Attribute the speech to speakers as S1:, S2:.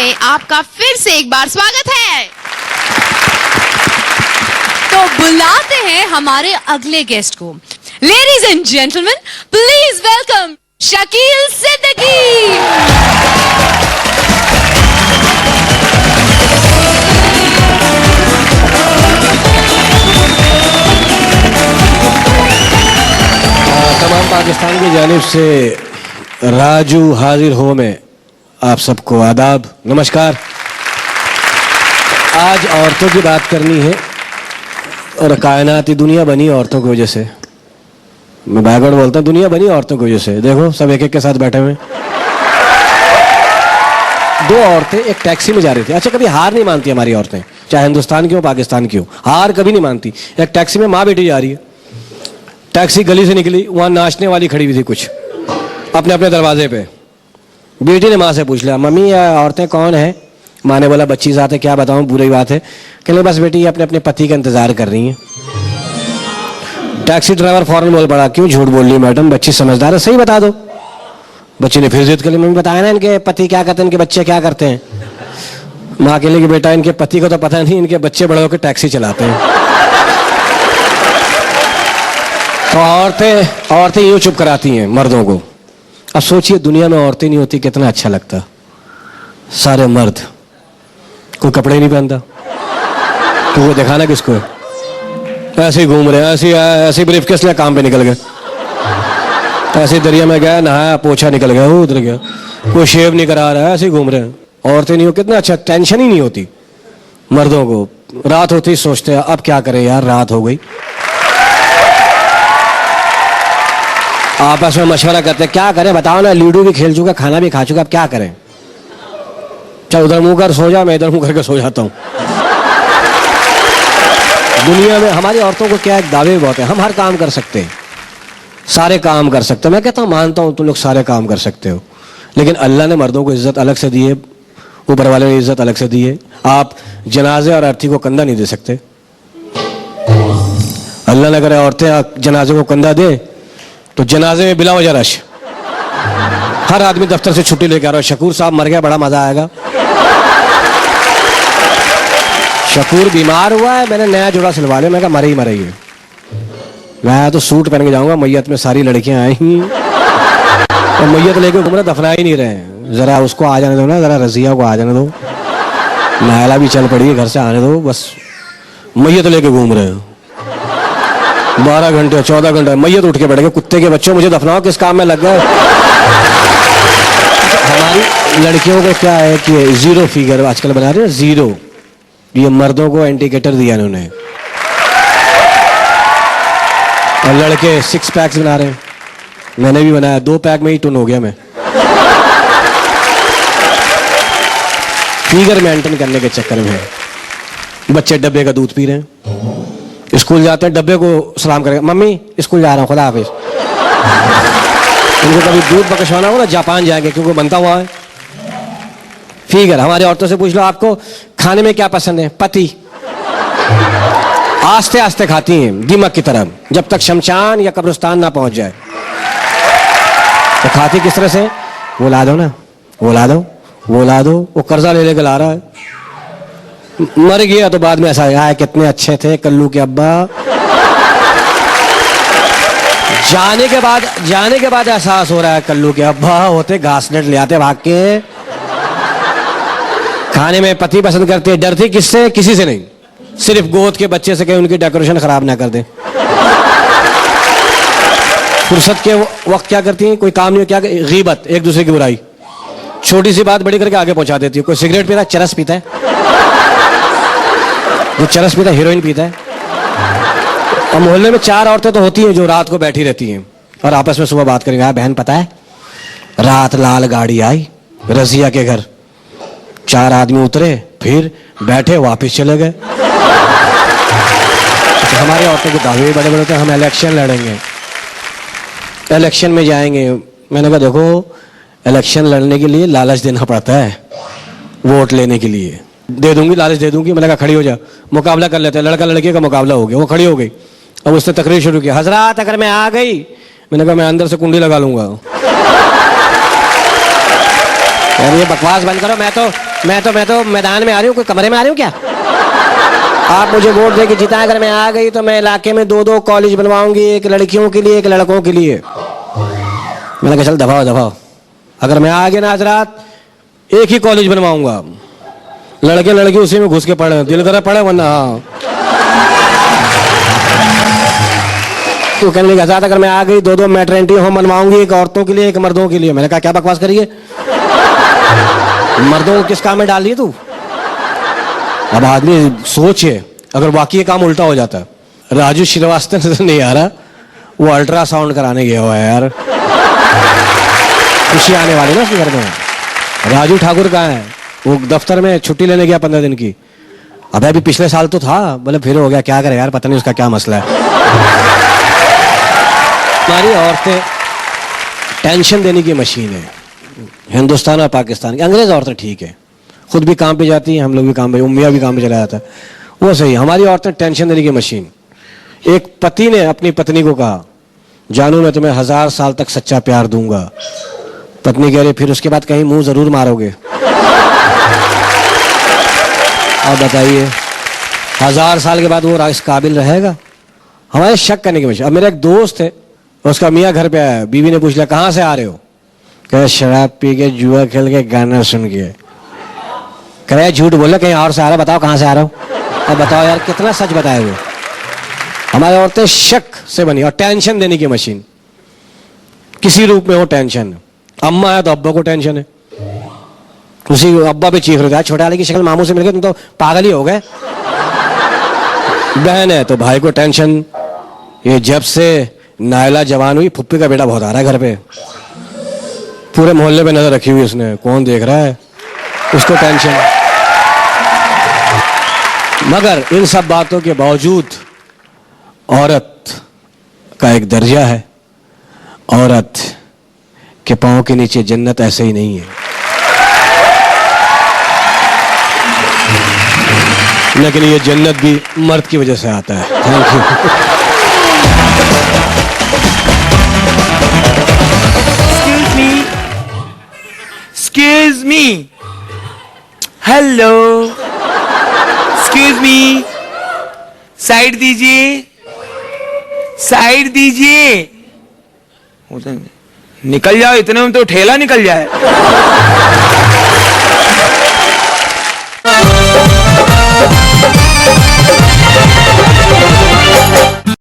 S1: में आपका फिर से एक बार स्वागत है।
S2: तो बुलाते हैं हमारे अगले गेस्ट को। Ladies and gentleman, please welcome Shakeel Siddiqui.
S3: तमाम पाकिस्तान की जानिब से राजू हाजिर हो में आप सबको आदाब, नमस्कार। आज औरतों की बात करनी है और कायनाती दुनिया बनी औरतों की वजह से। मैं बैकवर्ड बोलता हूँ, दुनिया बनी औरतों की वजह से। देखो सब एक एक के साथ बैठे हुए। दो औरतें एक टैक्सी में जा रही थी। अच्छा, कभी हार नहीं मानती हमारी औरतें, चाहे हिंदुस्तान की हो पाकिस्तान की हो, हार कभी नहीं मानती। एक टैक्सी में माँ बेटी जा रही है, टैक्सी गली से निकली, वहां नाचने वाली खड़ी हुई थी कुछ अपने अपने दरवाजे पे। बेटी ने माँ से पूछ लिया, मम्मी ये औरतें कौन है? माँ ने बोला, बच्ची साथ है। क्या बताऊं, बुरी बात है। कहने बस बेटी ये अपने अपने पति का इंतजार कर रही हैं। टैक्सी ड्राइवर फौरन बोल पड़ा, क्यों झूठ बोल रही मैडम, बच्ची समझदार है, सही बता दो। बच्ची ने फिर जिद कर ली, मम्मी बताया ना इनके पति क्या करते हैं, इनके बच्चे क्या करते हैं। माँ कहने की बेटा इनके पति को तो पता नहीं, इनके बच्चे बड़े होकर टैक्सी चलाते हैं। तो औरतें यूं चुप कराती हैं मर्दों को। अब सोचिए, दुनिया में औरतें नहीं होती कितना अच्छा लगता। सारे मर्द, कोई कपड़े नहीं पहनता, तो वो दिखाना किसको है? ऐसे ही घूम रहे हैं, ऐसे ब्रीफकेस ले काम पे निकल गए, ऐसे दरिया में गया, नहाया, पोछा निकल गया, वो उधर गया, कोई शेव नहीं करा रहा है, ऐसे ही घूम रहे हैं। औरतें नहीं हो, कितना अच्छा, टेंशन ही नहीं होती मर्दों को। रात होती ही सोचते हैं अब क्या करें यार, रात हो गई। आपस में मशवरा करते, क्या करें बताओ ना, लूडो भी खेल चुका, खाना भी खा चुका, अब क्या करें? चल उधर मुंह कर सो जा, मैं इधर मुंह करके सो जाता हूं। दुनिया में हमारी औरतों को क्या एक दावे बहुत है, हम हर काम कर सकते हैं, सारे काम कर सकते हैं। मैं कहता हूं, मानता हूं तुम लोग सारे काम कर सकते हो, लेकिन अल्लाह ने मर्दों को इज्जत अलग से दी है, ऊपर वाले ने इज्जत अलग से दी है। आप जनाजे और अर्थी को कंधा नहीं दे सकते। अल्लाह ने अगर औरतें जनाजे को कंधा दे तो जनाजे में बिला वजह रश, हर आदमी दफ्तर से छुट्टी लेके आ रहा है, शकूर साहब मर गया, बड़ा मजा आएगा। शकूर बीमार हुआ है, मैंने नया जोड़ा सिलवा लिया। मैं कहा मरे ही मरे ही। मैं तो सूट पहन के जाऊंगा, मैयत में सारी लड़कियां आई और मैयत लेके घूम रहे, दफना ही नहीं रहे। जरा उसको आ जाने दो ना, जरा रजिया को आ जाने दो, नायला भी चल पड़ी है, घर से आने दो, बस मैयत लेके घूम रहे हो। 12 घंटे 14 घंटे मैयत उठ के बैठ गए, कुत्ते के बच्चों मुझे दफनाओ, किस काम में लग गए। हमारी लड़कियों को क्या है कि जीरो फिगर आजकल बना रहे हैं, जीरो। ये मर्दों को इंडिकेटर दिया इन्होंने, और लड़के 6 पैक्स बना रहे हैं। मैंने भी बनाया, 2 पैक में ही टुन हो गया मैं। फिगर मेंटेन करने के चक्कर में बच्चे डब्बे का दूध पी रहे हैं, स्कूल जाते हैं, डब्बे को सलाम करेंगे, मम्मी स्कूल जा रहा हूँ, खुदा हाफिज। उनको कभी दूध बकशवाना हो ना, जापान जाएंगे क्योंकि बनता हुआ है। फिगर हमारी औरतों से पूछ लो, आपको खाने में क्या पसंद है? पति। आस्ते आस्ते खाती हैं दीमक की तरह, जब तक शमशान या कब्रिस्तान ना पहुंच जाए। तो खाती किस तरह से? वो ला दो ना, वो ला दो, वो ला दो। वो कर्जा ले लेकर ला रहा है, मर गया तो बाद में ऐसा है, कितने अच्छे थे कल्लू के अब्बा। जाने के बाद एहसास हो रहा है कल्लू के अब्बा होते घासलेट ले आते भाग के। खाने में पति पसंद करते, डरती किससे? किसी से नहीं, सिर्फ गोद के बच्चे से, कहीं उनकी डेकोरेशन खराब ना कर दे। फुर्सत के वक्त क्या करती हैं, कोई काम नहीं, क्या गीबत, एक दूसरे की बुराई, छोटी सी बात बड़ी करके आगे पहुंचा देती है। कोई सिगरेट पीता है, चरस पीता है, जो चरस पीता है हीरोइन पीता है। और मोहल्ले में 4 औरतें तो होती हैं जो रात को बैठी रहती हैं और आपस में सुबह बात करेंगे, बहन पता है रात लाल गाड़ी आई रजिया के घर, 4 आदमी उतरे, फिर बैठे, वापस चले गए। तो हमारी औरतों के दावे बड़े बड़े होते हैं, हम इलेक्शन लड़ेंगे, इलेक्शन में जाएंगे। मैंने कहा देखो, इलेक्शन लड़ने के लिए लालच देना पड़ता है, वोट लेने के लिए दे दूंगी, लालच दे दूंगी। मैंने कहा खड़ी हो जा, मुकाबला कर लेते हैं। लड़का लड़की का मुकाबला हो गया, वो खड़ी हो गई। अब उसने तकरीर शुरू की, हजरात अगर मैं आ गई, मैंने कहा मैं अंदर से कुंडी लगा लूंगा। यार ये बकवास बंद करो, मैं तो मैं तो मैदान में आ रही हूँ, कोई कमरे में आ रही हूँ क्या? आप मुझे वोट दे के जिताएं, अगर मैं आ गई तो मैं इलाके में 2-2 कॉलेज बनवाऊंगी, एक लड़कियों के लिए एक लड़कों के लिए। मैंने कहा चल दबाओ, अगर मैं आ गया ना आज रात, एक ही कॉलेज बनवाऊंगा, लड़के लड़की उसी में घुस के पढ़े, दिल करा पढ़े, वरना हाँ। तो कहने लगी आजाद अगर मैं आ गई 2-2 मैटरनिटी होम बनवाऊंगी, एक औरतों के लिए एक मर्दों के लिए। मैंने कहा क्या बकवास करिए, मर्दों को किस काम में डाल रही है तू? अब आदमी सोचे अगर वाकई ये काम उल्टा हो जाता। राजू श्रीवास्तव नजर नहीं आ रहा, वो अल्ट्रासाउंड कराने गया हुआ है यार, खुशी आने वाली ना उसके घर में। राजू ठाकुर कहाँ है? वो दफ्तर में छुट्टी लेने गया 15 दिन की। अब अभी पिछले साल तो था, बोले फिर हो गया, क्या करे यार, पता नहीं उसका क्या मसला है। हमारी औरतें टेंशन देने की मशीन है, हिंदुस्तान और पाकिस्तान की। अंग्रेज औरतें ठीक है, खुद भी काम पे जाती हैं, हम लोग भी काम पे, उम्मिया भी काम पे चला जाता है, वो सही। हमारी औरतें टेंशन देने की मशीन। एक पति ने अपनी पत्नी को कहा जानू मैं तुम्हें 1000 साल तक सच्चा प्यार दूंगा। पत्नी कह रही फिर उसके बाद कहीं मुंह जरूर मारोगे। अब बताइए 1000 साल के बाद वो इस काबिल रहेगा? हमारे शक करने की मशीन। अब मेरा एक दोस्त है, उसका मियाँ घर पे आया, बीवी ने पूछ लिया कहाँ से आ रहे हो? कह शराब पी के, जुआ खेल के, गाना सुन के। कह रहे झूठ बोले, कहीं और से आ रहा, बताओ कहाँ से आ रहा हो। अब बताओ यार कितना सच बताए हुए। हमारी औरतें शक से बनी और टेंशन देने की मशीन, किसी रूप में हो टेंशन। अम्मा है तो अब्बा को टेंशन है, उसी अब्बा पे चीख रहे थे छोटे वाले की शक्ल मामू से मिल गए तुम तो पागल ही हो गए। बहन है तो भाई को टेंशन। ये जब से नायला जवान हुई फुप्पी का बेटा बहुत आ रहा है घर पे, पूरे मोहल्ले पे नजर रखी हुई उसने, कौन देख रहा है, उसको टेंशन। मगर इन सब बातों के बावजूद औरत का एक दर्जा है, औरत के पांव के नीचे जन्नत ऐसे ही नहीं है। लेकिन ये जन्नत भी मर्द की वजह से आता है। Thank you.
S4: Excuse me. Hello, excuse me, side दीजिए, साइड दीजिए। निकल जाओ, इतने में तो ठेला निकल जाए।